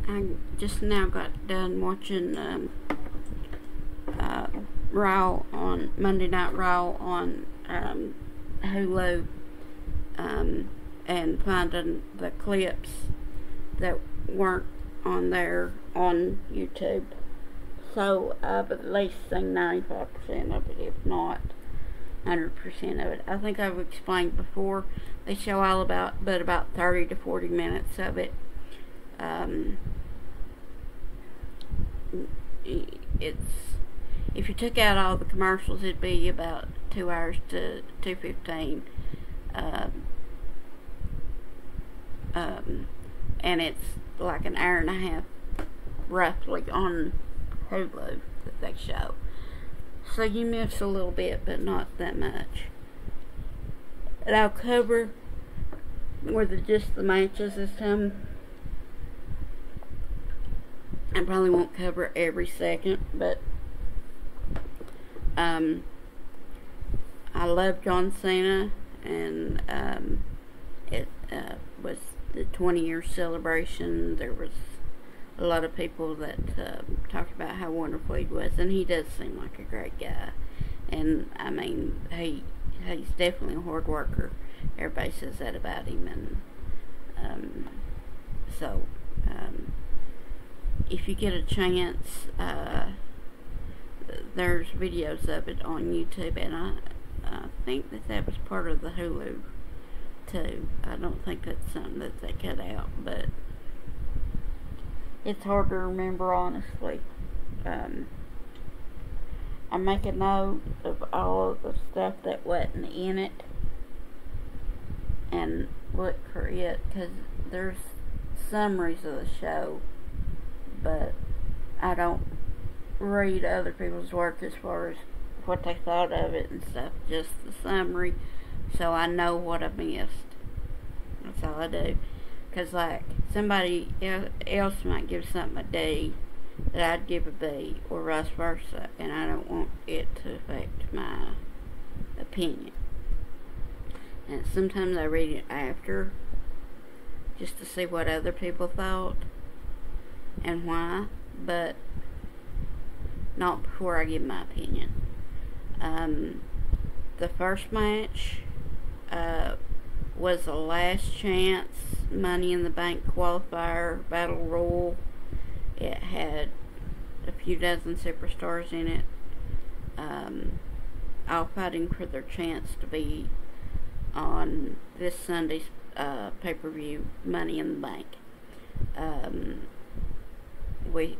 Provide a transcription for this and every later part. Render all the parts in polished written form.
I just now got done watching Raw on Monday Night Raw on Hulu, and finding the clips that weren't on there on YouTube. So I've at least seen 95% of it, if not 100% of it. I think I've explained before, they show all about 30 to 40 minutes of it. If you took out all the commercials, it'd be about 2 hours to 2:15. And it's like an hour and a half roughly on Hulu that they show. So you miss a little bit, but not that much. And I'll cover just the matches this time. I probably won't cover every second, but I love John Cena, and it was the 20-year celebration. There was a lot of people that talked about how wonderful he was, and he does seem like a great guy. And I mean, he's definitely a hard worker. Everybody says that about him, and if you get a chance, there's videos of it on YouTube, and I think that was part of the Hulu too. I don't think that's something that they cut out, but it's hard to remember, honestly. I make a note of all of the stuff that wasn't in it and look for it, because there's summaries of the show, but I don't read other people's work as far as what they thought of it and stuff, just the summary, so I know what I missed. That's all I do. Because, like, somebody else might give something a D that I'd give a B, or vice versa, and I don't want it to affect my opinion. And sometimes I read it after, just to see what other people thought and why, but not before I give my opinion. The first match was a last chance Money in the Bank qualifier battle royal. It had a few dozen superstars in it, all fighting for their chance to be on this Sunday's pay-per-view Money in the Bank.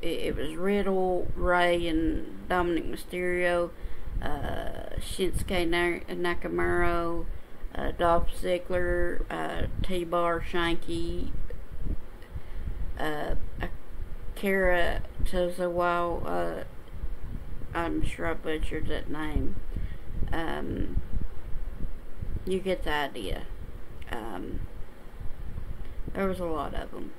It was Riddle, Ray, and Dominic Mysterio, Shinsuke Nakamura, Dolph Ziggler, T-Bar, Shanky, Akira Tozawa, I'm sure I butchered that name. You get the idea. There was a lot of them.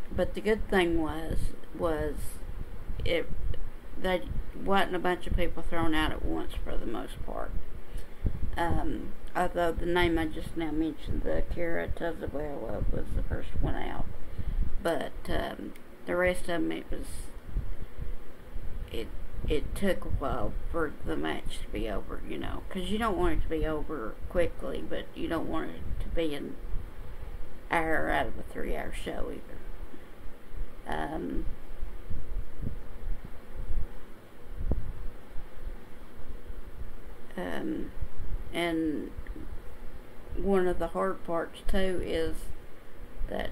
But the good thing was that wasn't a bunch of people thrown out at once for the most part. Although the name I just now mentioned, the Akira Tozawa, was the first one out. But the rest of them, it took a while for the match to be over, because you don't want it to be over quickly, but you don't want it to be an hour out of a 3-hour show either. And one of the hard parts too is that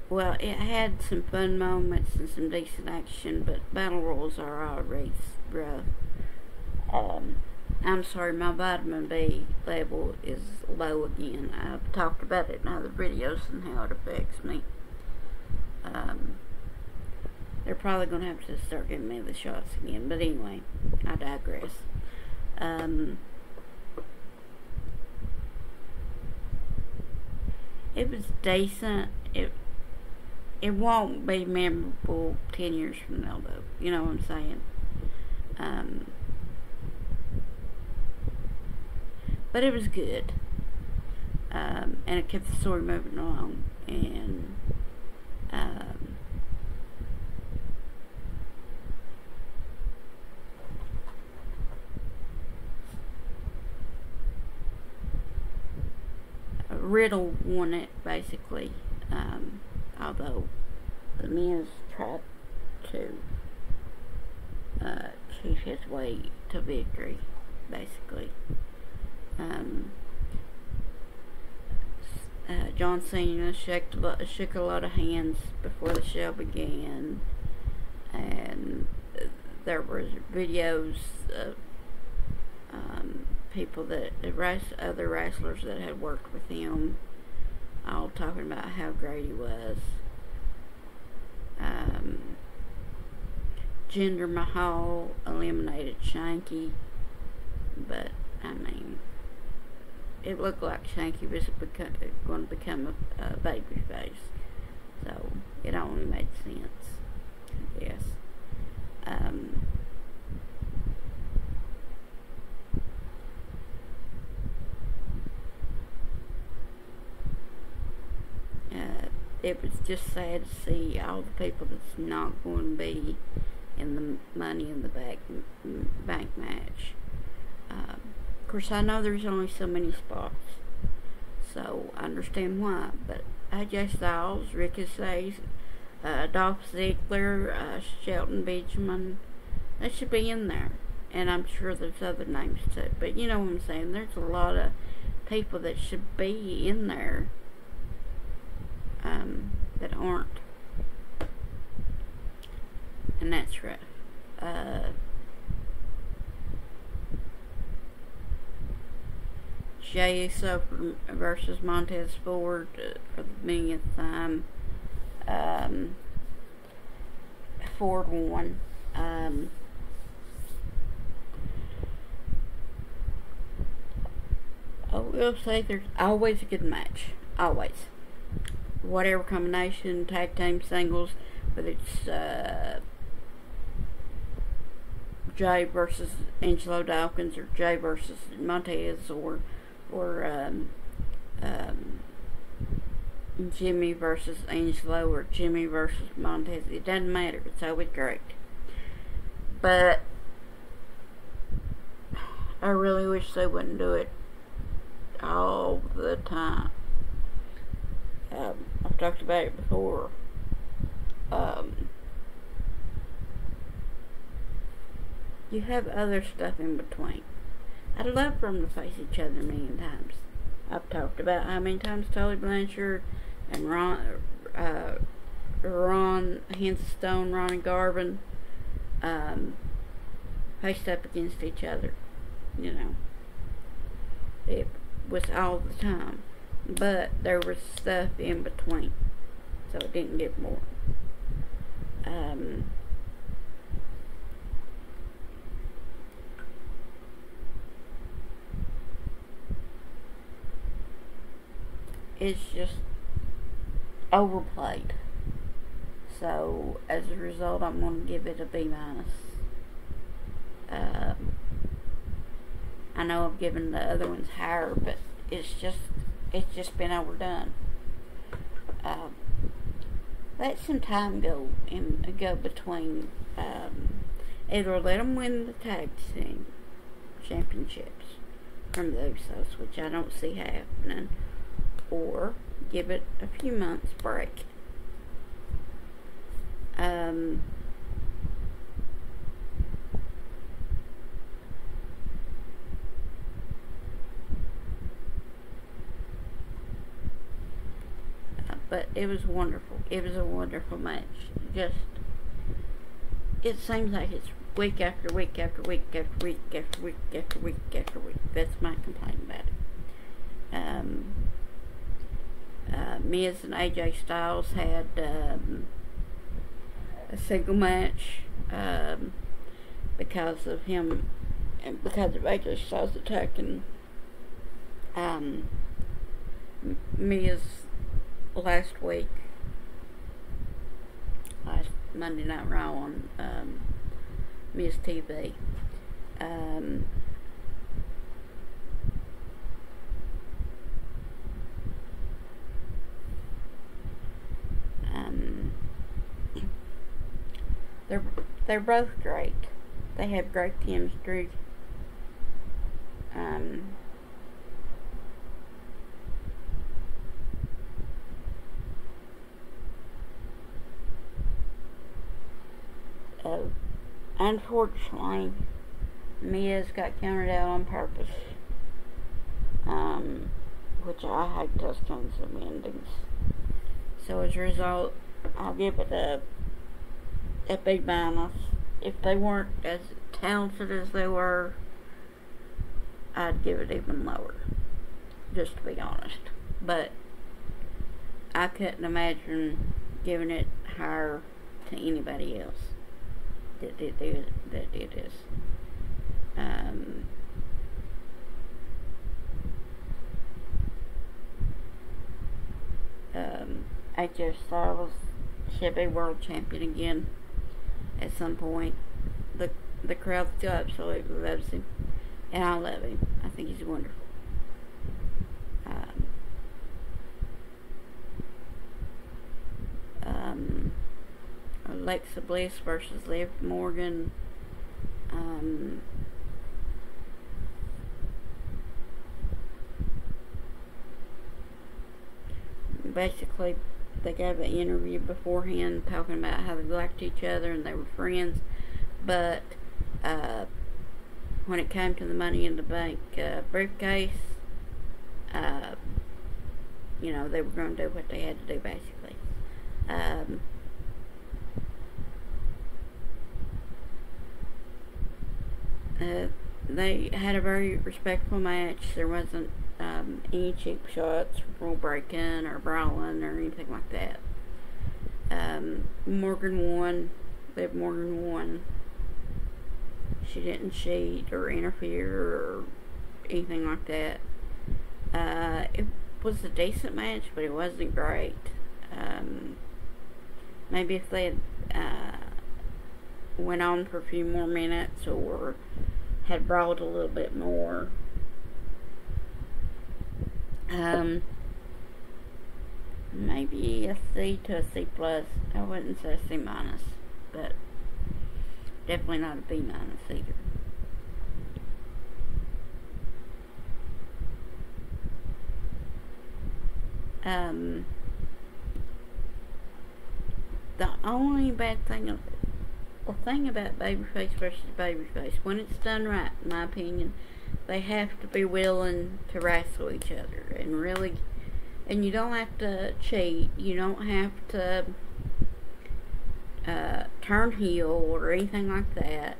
well, it had some fun moments and some decent action, but battle royals are always rough. I'm sorry, my vitamin B level is low again. I've talked about it in other videos and how it affects me. They're probably going to have to start giving me the shots again, but anyway, I digress. It was decent. it won't be memorable 10 years from now, though. You know what I'm saying? But it was good. And it kept the story moving along. And Riddle won it, basically. Although the Miz tried to cheat his way to victory, basically. John Cena shook a lot of hands before the show began, and there were videos of people other wrestlers that had worked with him, all talking about how great he was. Jinder Mahal eliminated Shanky, but I mean, it looked like Shanky was going to become a baby face, so it only made sense, I guess. It was just sad to see all the people that's not going to be in the Money in the Bank match. Of course, I know there's only so many spots, so I understand why, but AJ Styles, Ricochet, Dolph Ziggler, Shelton Benjamin, they should be in there. And I'm sure there's other names too, but you know what I'm saying, there's a lot of people that should be in there that aren't, and that's rough. Jey Uso versus Montez Ford for the millionth time. Ford won. I will say there's always a good match. Always. Whatever combination, tag team, singles, whether it's Jay versus Angelo Dawkins, or Jay versus Montez, or Jimmy versus Angelo, or Jimmy versus Montez. It doesn't matter. It's always great. But I really wish they wouldn't do it all the time. I've talked about it before. You have other stuff in between. I'd love for them to face each other a million times. I've talked about how many times Tully Blanchard and Ron Henstone, Ronnie Garvin faced up against each other. You know, it was all the time. But there was stuff in between, so it didn't get more. It's just overplayed. So as a result, I'm going to give it a B-. I know I've given the other ones higher, but it's just been overdone. Let some time go between. Either let them win the tag team championships from the Usos, which I don't see happening, or give it a few months break. But it was wonderful. It was a wonderful match. Just, it seems like it's week after week after week after week after week after week after week. That's my complaint about it. Miz and AJ Styles had a single match because of him, and because of AJ Styles attacking Miz last week Monday Night Raw on Miss TV. They're both great. They have great chemistry. Unfortunately, Miz got counted out on purpose, which I hate those kinds of endings. So as a result, I'll give it a B minus. If they weren't as talented as they were, I'd give it even lower, just to be honest. But I couldn't imagine giving it higher to anybody else that did this. AJ Styles should be world champion again at some point. The crowd still absolutely loves him, and I love him. I think he's wonderful. Alexa Bliss versus Liv Morgan. Basically, they gave an interview beforehand talking about how they liked each other and they were friends, but when it came to the Money in the Bank briefcase, they were going to do what they had to do, basically. They had a very respectful match. There wasn't any cheap shots, rule breaking or brawling or anything like that. Morgan won. Liv Morgan won. She didn't cheat or interfere or anything like that. It was a decent match, but it wasn't great. Maybe if they had went on for a few more minutes or had brawled a little bit more. Maybe a C to a C plus. I wouldn't say a C minus, but definitely not a B minus either. The only bad thing, the thing about babyface versus babyface, when it's done right, in my opinion, they have to be willing to wrestle each other and really, and you don't have to cheat, you don't have to turn heel or anything like that,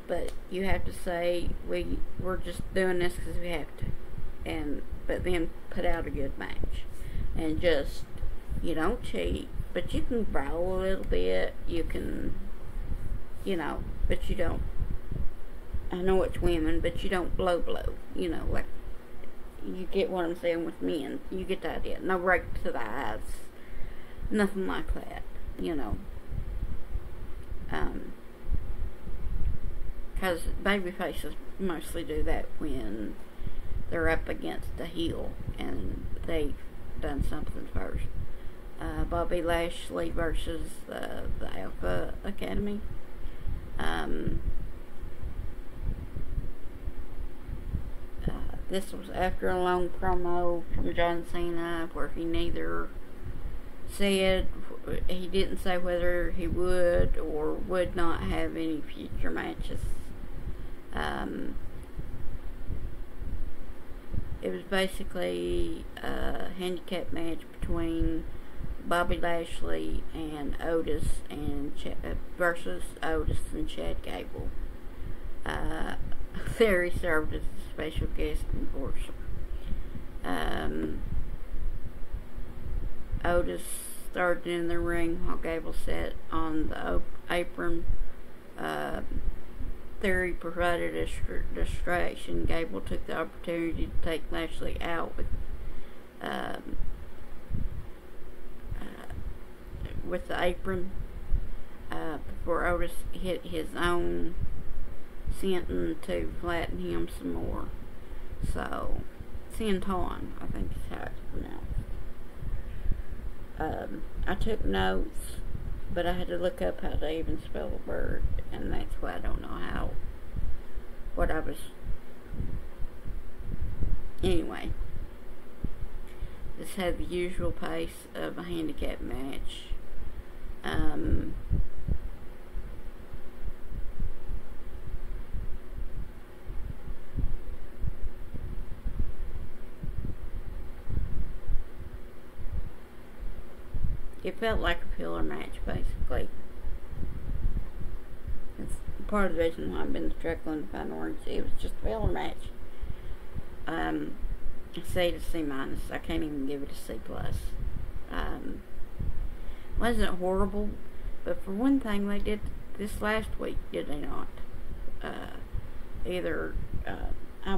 but you have to say we're just doing this because we have to, but then put out a good match, and just, you don't cheat, but you can brawl a little bit, you can, but you don't, I know it's women, but you don't blow, like, you get what I'm saying with men, you get the idea, no rake to the eyes, nothing like that, because babyfaces mostly do that when they're up against a heel and they've done something first. Bobby Lashley versus the Alpha Academy. This was after a long promo from John Cena where he neither said, he didn't say whether he would or would not have any future matches. It was basically a handicap match between Bobby Lashley and Otis and versus Otis and Chad Gable. There he served as a special guest enforcer. Otis started in the ring while Gable sat on the apron. Theory provided a distraction. Gable took the opportunity to take Lashley out with the apron before Otis hit his own senton to flatten him some more. So, senton, I think is how it's pronounced. I took notes, but I had to look up how to even spell a word, and that's why I don't know what I was. Anyway, this had the usual pace of a handicap match. It felt like a filler match, basically. It's part of the reason why I've been struggling to find words. It was just a filler match. I say it a C minus. I can't even give it a C plus. Wasn't horrible, but for one thing, they did this last week, did they not? I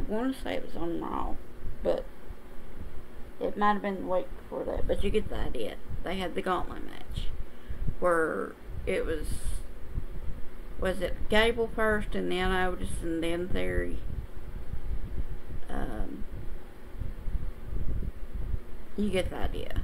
want to say it was on Raw, but it might have been the week before that. But you get the idea. They had the gauntlet match where it was it Gable first and then Otis and then Theory? You get the idea.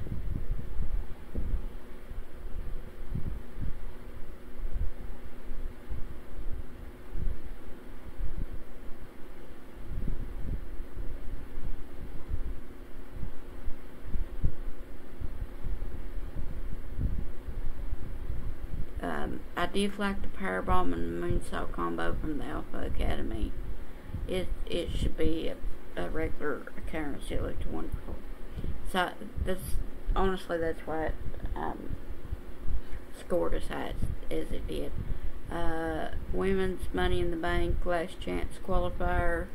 I did like the powerbomb and moonsault combo from the Alpha Academy. It should be a regular occurrence. It looked wonderful. So honestly, that's why it scored as high as it did. Women's Money in the Bank Last Chance qualifier.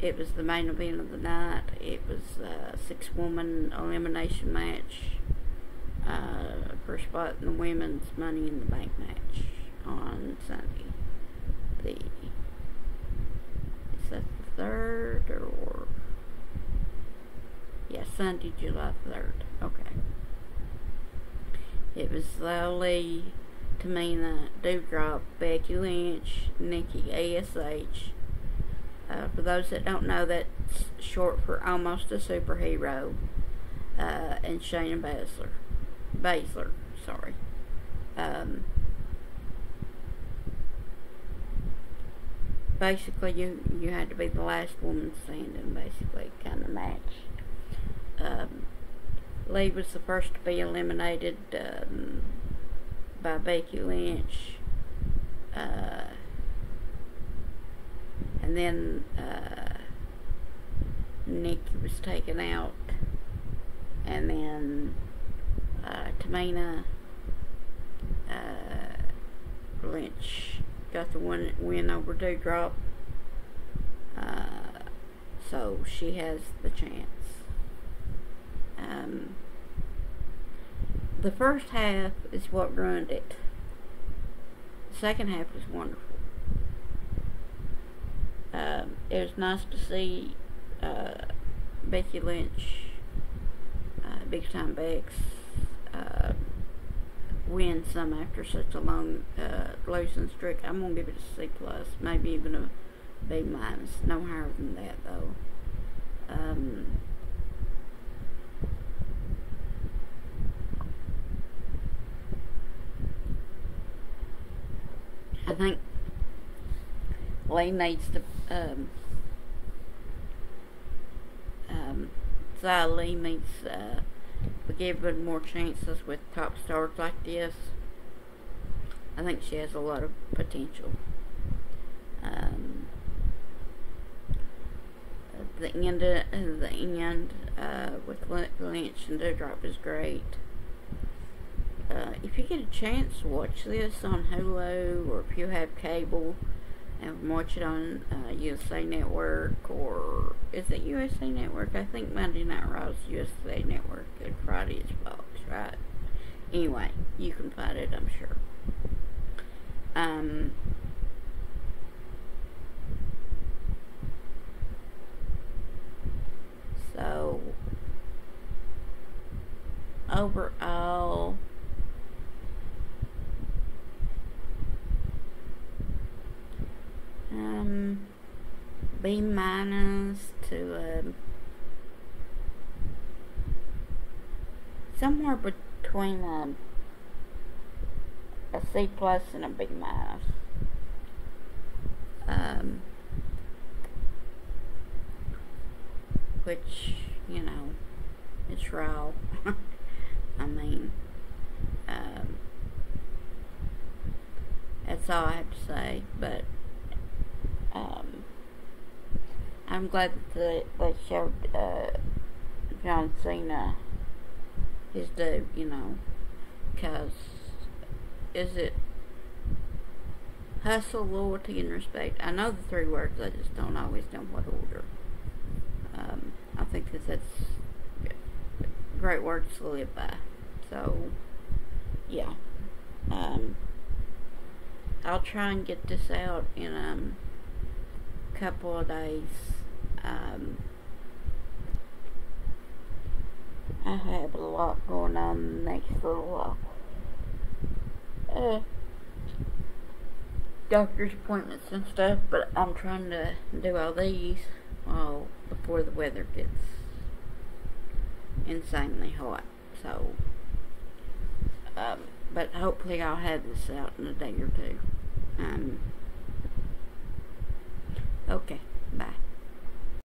It was the main event of the night. It was a 6-woman elimination match for a spot in the Women's Money in the Bank match on Sunday. Is that the 3rd or? Yeah, Sunday, July 3rd. Okay. It was Lowly, Tamina, Doudrop, Becky Lynch, Nikki ASH. For those that don't know, that's short for Almost a Superhero. And Shayna Baszler, sorry. Basically, you had to be the last woman standing, basically, kind of match. Lee was the first to be eliminated by Becky Lynch. And then Nikki was taken out. And then Tamina Lynch got the win over Doudrop. So she has the chance. The first half is what ruined it. The second half was wonderful. It was nice to see Becky Lynch, Big Time Bex, win some after such a long losing streak. I'm gonna give it a C plus, maybe even a B minus. No higher than that though. I think Lee needs to Lee needs to give it more chances with top stars like this. I think she has a lot of potential. The end with Lynch and Doudrop is great. If you get a chance to watch this on Hulu, or if you have cable and watch it on USA Network, or is it USA Network? I think Monday Night Raw is USA Network and Friday is Fox, right? Anyway, you can find it, I'm sure. So overall, B minus to somewhere between a C plus and a B minus. Which, you know, it's raw. I mean, that's all I have to say. But I'm glad that they showed John Cena his due, you know, because is it hustle, loyalty, and respect? I know the three words, I just don't always know what order. I think that's great words to live by. So, yeah. I'll try and get this out in a couple of days. I have a lot going on in the next little doctor's appointments and stuff, but I'm trying to do all these before the weather gets insanely hot. So, but hopefully I'll have this out in a day or two. Okay, bye.